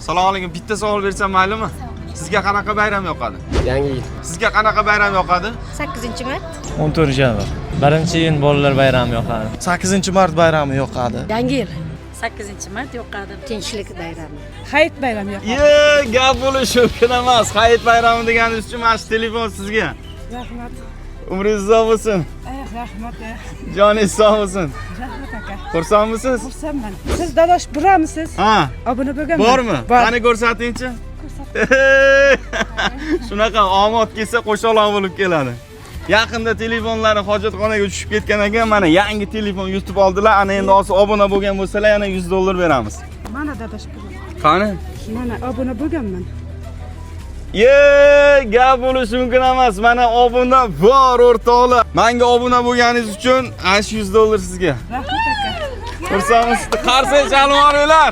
Assalomu alaykum. Bitta savol bersam maylimi? Sizga qanaqa bayram yoqadi? Yangi yil. Sizga qanaqa bayram yoqadi? 8-mart. 14-yanvar. 1-iyun bolalar bayrami yoqadi. 8-mart bayrami yoqadi. Yangi yil. 8-mart yoqadi. Tinchlik bayrami. Hayit bayrami yoqadi. Gap bo'lishi mumkin emas. Hayit bayrami deganingiz uchun mana shu telefon sizga. Rahmat. Umringiz uzoq bo'lsin. Rahmat. Joningiz sog' bo'lsin. Rahmat aka. Xursandmisiz? Xursandman. Siz dadosh biramisiz? Ha. Obuna bo'lganmi? Bormi? Bor. Qani ko'rsatingchi. Shunaqa omad kelsa qo'shaloq bo'lib keladi. Yaqinda telefonlari hojatxonaga tushib ketgan ekan, mana yangi telefon yutib oldilar. Ana endi hozir obuna bo'lgan bo'lsalar yana $100 beramiz. Mana dadosh biram. Qani? Mana obuna bo'lganman. Gap bo'lishi mumkin emas. Mana obuna bor o'rtoqlar. Menga obuna bo'lganingiz uchun ash $100 sizga. Rahmat aka. Xursandmisiz? Qarsak chalib olinglar.